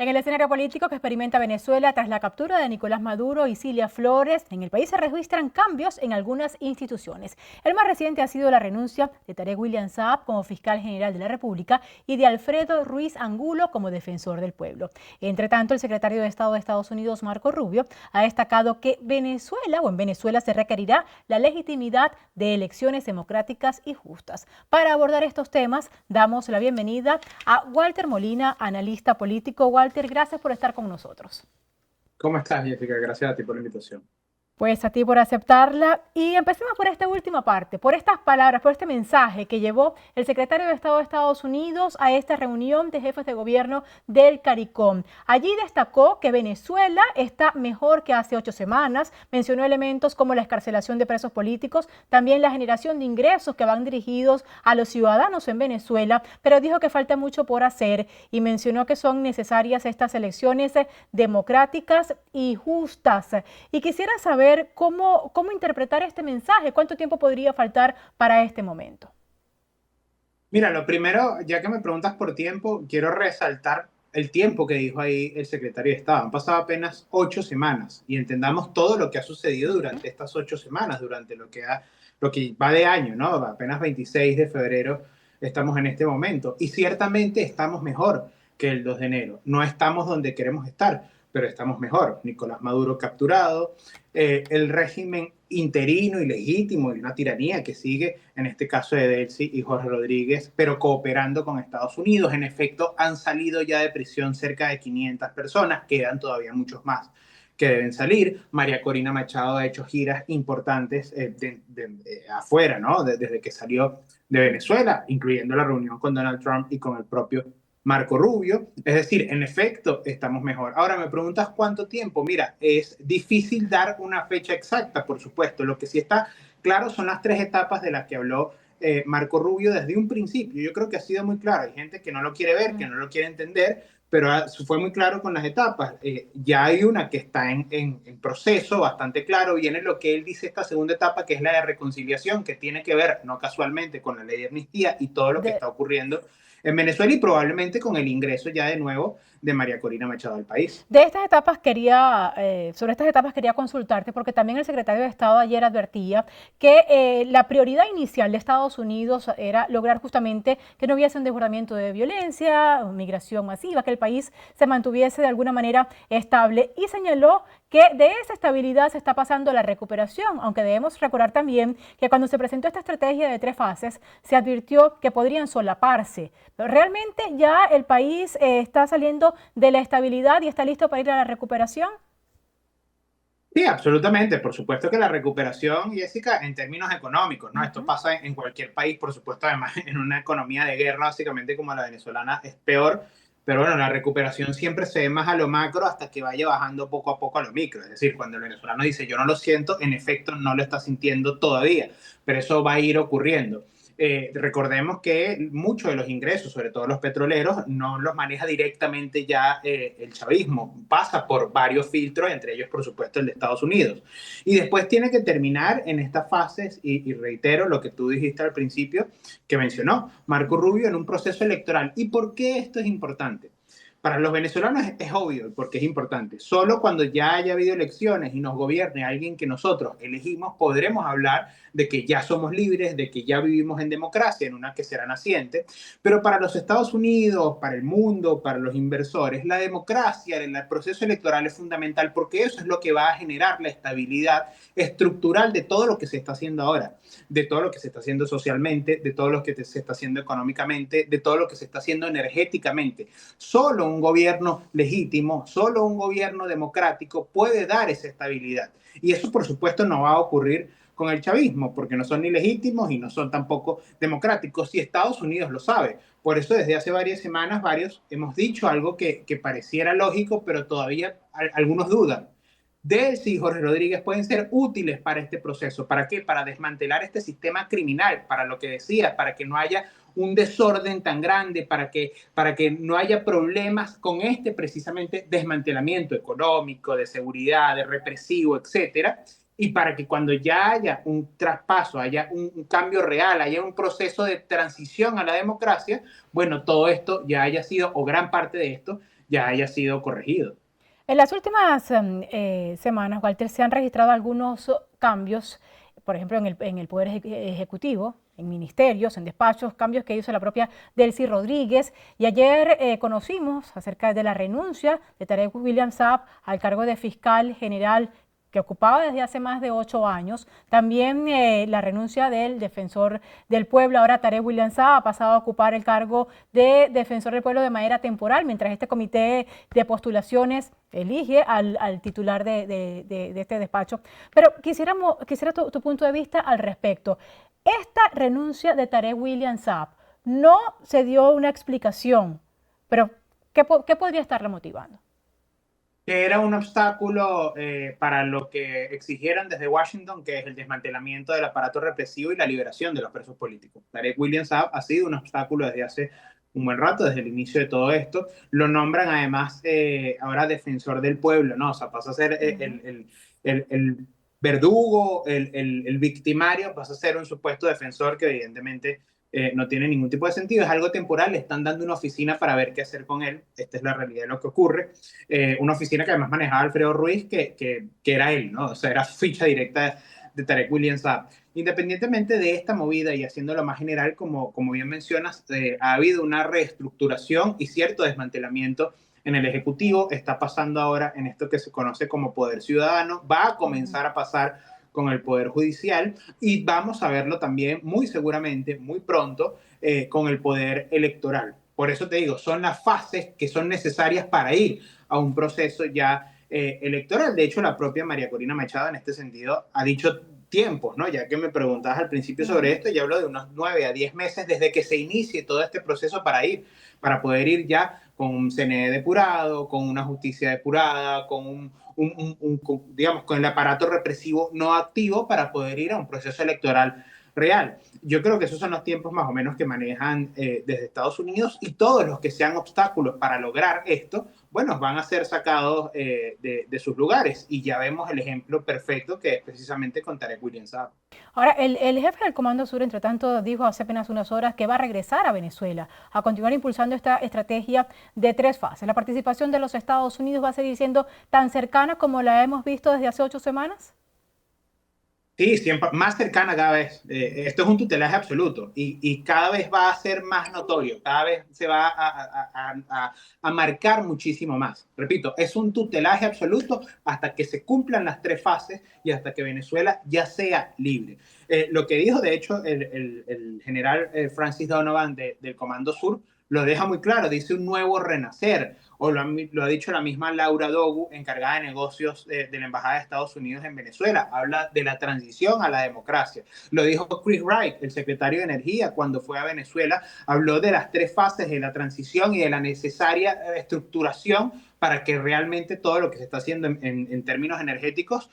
En el escenario político que experimenta Venezuela tras la captura de Nicolás Maduro y Cilia Flores, en el país se registran cambios en algunas instituciones. El más reciente ha sido la renuncia de Tarek William Saab como fiscal general de la República y de Alfredo Ruiz Angulo como defensor del pueblo. Entre tanto, el secretario de Estado de Estados Unidos, Marco Rubio, ha destacado que en Venezuela se requerirá la legitimidad de elecciones democráticas y justas. Para abordar estos temas, damos la bienvenida a Walter Molina, analista político. Walter, gracias por estar con nosotros. ¿Cómo estás, Jessica? Gracias a ti por la invitación. Pues a ti por aceptarla y empecemos por esta última parte, por estas palabras, por este mensaje que llevó el secretario de Estado de Estados Unidos a esta reunión de jefes de gobierno del CARICOM. Allí destacó que Venezuela está mejor que hace 8 semanas, mencionó elementos como la excarcelación de presos políticos, también la generación de ingresos que van dirigidos a los ciudadanos en Venezuela, pero dijo que falta mucho por hacer y mencionó que son necesarias estas elecciones democráticas y justas. Y quisiera saber cómo interpretar este mensaje, cuánto tiempo podría faltar para este momento. Mira, lo primero, ya que me preguntas por tiempo, quiero resaltar el tiempo que dijo ahí el secretario de Estado. Han pasado apenas 8 semanas y entendamos todo lo que ha sucedido durante estas 8 semanas, durante lo que va de año, ¿no? Apenas 26 de febrero estamos en este momento y ciertamente estamos mejor que el 2 de enero. No estamos donde queremos estar, pero estamos mejor. Nicolás Maduro capturado, el régimen interino y legítimo y una tiranía que sigue, en este caso de Delcy y Jorge Rodríguez, pero cooperando con Estados Unidos. En efecto, han salido ya de prisión cerca de 500 personas, quedan todavía muchos más que deben salir. María Corina Machado ha hecho giras importantes afuera, ¿no? Desde que salió de Venezuela, incluyendo la reunión con Donald Trump y con el propio Marco Rubio. Es decir, en efecto, estamos mejor. Ahora me preguntas cuánto tiempo. Mira, es difícil dar una fecha exacta, por supuesto. Lo que sí está claro son las 3 etapas de las que habló Marco Rubio desde un principio. Yo creo que ha sido muy claro. Hay gente que no lo quiere ver, que no lo quiere entender, pero fue muy claro con las etapas. Ya hay una que está en proceso, bastante claro. Viene lo que él dice esta segunda etapa, que es la de reconciliación, que tiene que ver, no casualmente, con la ley de amnistía y todo lo que De, está ocurriendo en Venezuela y probablemente con el ingreso ya de nuevo de María Corina Machado al país. De estas etapas sobre estas etapas quería consultarte porque también el secretario de Estado ayer advertía que la prioridad inicial de Estados Unidos era lograr justamente que no hubiese un desbordamiento de violencia, migración masiva, que el país se mantuviese de alguna manera estable y señaló que de esa estabilidad se está pasando a la recuperación, aunque debemos recordar también que cuando se presentó esta estrategia de 3 fases se advirtió que podrían solaparse. Pero realmente ya el país está saliendo de la estabilidad y está listo para ir a la recuperación. Sí, absolutamente. Por supuesto que la recuperación, Jessica, en términos económicos, ¿no? Esto Ujú. pasa en cualquier país, por supuesto, además en una economía de guerra, básicamente como la venezolana, es peor. Pero bueno, la recuperación siempre se ve más a lo macro hasta que vaya bajando poco a poco a lo micro. Es decir, cuando el venezolano dice yo no lo siento, en efecto no lo está sintiendo todavía, pero eso va a ir ocurriendo. Recordemos que muchos de los ingresos, sobre todo los petroleros, no los maneja directamente ya el chavismo, pasa por varios filtros, entre ellos por supuesto el de Estados Unidos. Y después tiene que terminar en estas fases, y reitero lo que tú dijiste al principio, que mencionó Marco Rubio en un proceso electoral. ¿Y por qué esto es importante? Para los venezolanos es obvio porque es importante. Solo cuando ya haya habido elecciones y nos gobierne alguien que nosotros elegimos, podremos hablar de que ya somos libres, de que ya vivimos en democracia, en una que será naciente. Pero para los Estados Unidos, para el mundo, para los inversores, la democracia, el proceso electoral es fundamental porque eso es lo que va a generar la estabilidad estructural de todo lo que se está haciendo ahora, de todo lo que se está haciendo socialmente, de todo lo que se está haciendo económicamente, de todo lo que se está haciendo energéticamente. Solo un gobierno legítimo, solo un gobierno democrático puede dar esa estabilidad. Y eso, por supuesto, no va a ocurrir con el chavismo, porque no son ni legítimos y no son tampoco democráticos, y Estados Unidos lo sabe. Por eso desde hace varias semanas varios hemos dicho algo que pareciera lógico, pero todavía algunos dudan. Delcy y Jorge Rodríguez pueden ser útiles para este proceso. ¿Para qué? Para desmantelar este sistema criminal, para lo que decías, para que no haya un desorden tan grande, para que no haya problemas con este precisamente desmantelamiento económico, de seguridad, de represivo, etcétera, y para que cuando ya haya un traspaso, haya un cambio real, haya un proceso de transición a la democracia, bueno, todo esto ya haya sido, o gran parte de esto, ya haya sido corregido. En las últimas semanas, Walter, se han registrado algunos cambios, por ejemplo, en el Poder Ejecutivo, en ministerios, en despachos, cambios que hizo la propia Delcy Rodríguez. Y ayer conocimos acerca de la renuncia de Tarek William Saab al cargo de fiscal general que ocupaba desde hace más de 8 años. También la renuncia del defensor del pueblo, ahora Tarek William Saab, ha pasado a ocupar el cargo de defensor del pueblo de manera temporal, mientras este comité de postulaciones elige al titular de este despacho. Pero quisiera tu punto de vista al respecto. Esta renuncia de Tarek William Saab no se dio una explicación, pero ¿qué podría estarla motivando? Que era un obstáculo para lo que exigieron desde Washington, que es el desmantelamiento del aparato represivo y la liberación de los presos políticos. Tarek William Saab ha sido un obstáculo desde hace un buen rato, desde el inicio de todo esto. Lo nombran además ahora defensor del pueblo, ¿no? O sea, pasa a ser el verdugo, el victimario, pasa a ser un supuesto defensor que evidentemente no tiene ningún tipo de sentido, es algo temporal, le están dando una oficina para ver qué hacer con él, esta es la realidad de lo que ocurre, una oficina que además manejaba Alfredo Ruiz, que era él, ¿no? O sea, era ficha directa de Tarek William Saab. Independientemente de esta movida y haciéndolo más general, como bien mencionas, ha habido una reestructuración y cierto desmantelamiento en el Ejecutivo, está pasando ahora en esto que se conoce como Poder Ciudadano, va a comenzar a pasar con el Poder Judicial y vamos a verlo también muy seguramente, muy pronto, con el Poder Electoral. Por eso te digo, son las fases que son necesarias para ir a un proceso ya electoral. De hecho, la propia María Corina Machado en este sentido ha dicho tiempos, ¿no? Ya que me preguntabas al principio sobre esto, ya hablo de unos 9 a 10 meses desde que se inicie todo este proceso para poder ir ya con un CNE depurado, con una justicia depurada, con digamos, con el aparato represivo no activo para poder ir a un proceso electoral real. Yo creo que esos son los tiempos más o menos que manejan desde Estados Unidos y todos los que sean obstáculos para lograr esto, bueno, van a ser sacados de sus lugares y ya vemos el ejemplo perfecto que es precisamente con Tarek William Saab. Ahora, el jefe del Comando Sur, entre tanto, dijo hace apenas unas horas que va a regresar a Venezuela a continuar impulsando esta estrategia de 3 fases. ¿La participación de los Estados Unidos va a seguir siendo tan cercana como la hemos visto desde hace 8 semanas? Sí, siempre, más cercana cada vez. Esto es un tutelaje absoluto y cada vez va a ser más notorio, cada vez se va a marcar muchísimo más. Repito, es un tutelaje absoluto hasta que se cumplan las 3 fases y hasta que Venezuela ya sea libre. Lo que dijo, de hecho, el general Francis Donovan del Comando Sur lo deja muy claro, dice un nuevo renacer, o lo ha dicho la misma Laura Dogu, encargada de negocios de la Embajada de Estados Unidos en Venezuela, habla de la transición a la democracia. Lo dijo Chris Wright, el secretario de Energía, cuando fue a Venezuela, habló de las 3 fases de la transición y de la necesaria estructuración para que realmente todo lo que se está haciendo en términos energéticos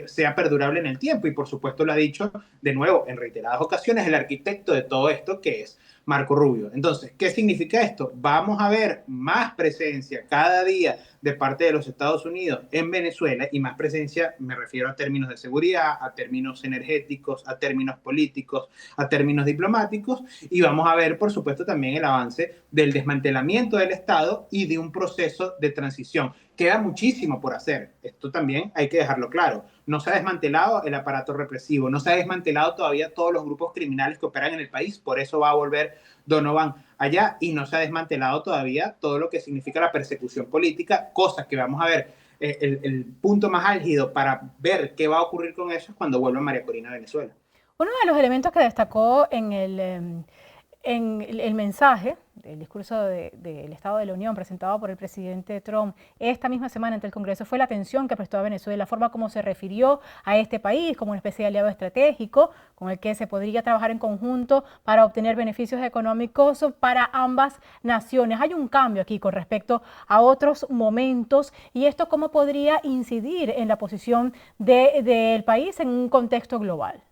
sea perdurable en el tiempo. Y por supuesto lo ha dicho de nuevo en reiteradas ocasiones el arquitecto de todo esto, que es Marco Rubio. Entonces, ¿qué significa esto? Vamos a ver más presencia cada día de parte de los Estados Unidos en Venezuela y más presencia, me refiero a términos de seguridad, a términos energéticos, a términos políticos, a términos diplomáticos y vamos a ver, por supuesto, también el avance del desmantelamiento del Estado y de un proceso de transición. Queda muchísimo por hacer. Esto también hay que dejarlo claro. No se ha desmantelado el aparato represivo, no se ha desmantelado todavía todos los grupos criminales que operan en el país, por eso va a volver Donovan allá y no se ha desmantelado todavía todo lo que significa la persecución política, cosas que vamos a ver. El punto más álgido para ver qué va a ocurrir con eso es cuando vuelva María Corina a Venezuela. Uno de los elementos que destacó en el mensaje del discurso del Estado de la Unión presentado por el presidente Trump esta misma semana ante el Congreso fue la atención que prestó a Venezuela, la forma como se refirió a este país como un especie de aliado estratégico con el que se podría trabajar en conjunto para obtener beneficios económicos para ambas naciones. Hay un cambio aquí con respecto a otros momentos y esto cómo podría incidir en la posición del país en un contexto global.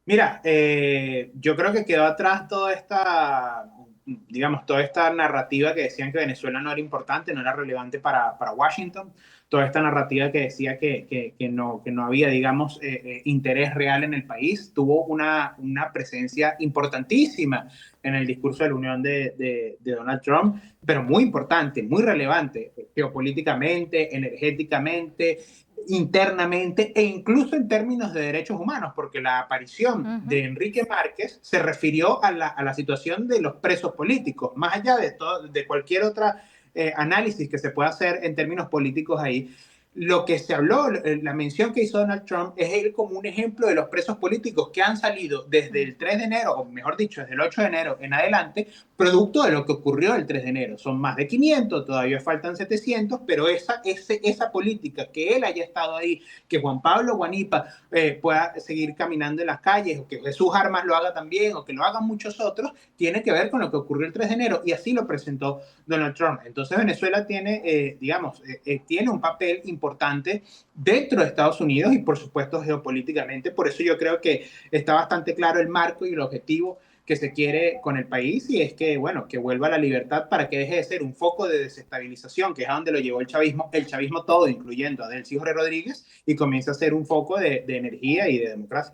Mira, yo creo que quedó atrás toda esta digamos, toda esta narrativa que decían que Venezuela no era importante, no era relevante para Washington, toda esta narrativa que decía que no había, digamos, interés real en el país, tuvo una presencia importantísima en el discurso de la Unión de Donald Trump, pero muy importante, muy relevante, geopolíticamente, energéticamente, internamente e incluso en términos de derechos humanos, porque la aparición de Enrique Márquez se refirió a la situación de los presos políticos, más allá de cualquier otra análisis que se pueda hacer en términos políticos ahí. Lo que se habló, la mención que hizo Donald Trump es él como un ejemplo de los presos políticos que han salido desde el 3 de enero, o mejor dicho, desde el 8 de enero en adelante, producto de lo que ocurrió el 3 de enero. Son más de 500, todavía faltan 700, pero esa política, que él haya estado ahí, que Juan Pablo Guanipa pueda seguir caminando en las calles, o que Jesús Armas lo haga también, o que lo hagan muchos otros, tiene que ver con lo que ocurrió el 3 de enero, y así lo presentó Donald Trump. Entonces Venezuela tiene, tiene un papel importante dentro de Estados Unidos y por supuesto geopolíticamente. Por eso yo creo que está bastante claro el marco y el objetivo que se quiere con el país, y es que, bueno, que vuelva a la libertad para que deje de ser un foco de desestabilización, que es a donde lo llevó el chavismo todo, incluyendo a Delcy Jorge Rodríguez, y comience a ser un foco de energía y de democracia.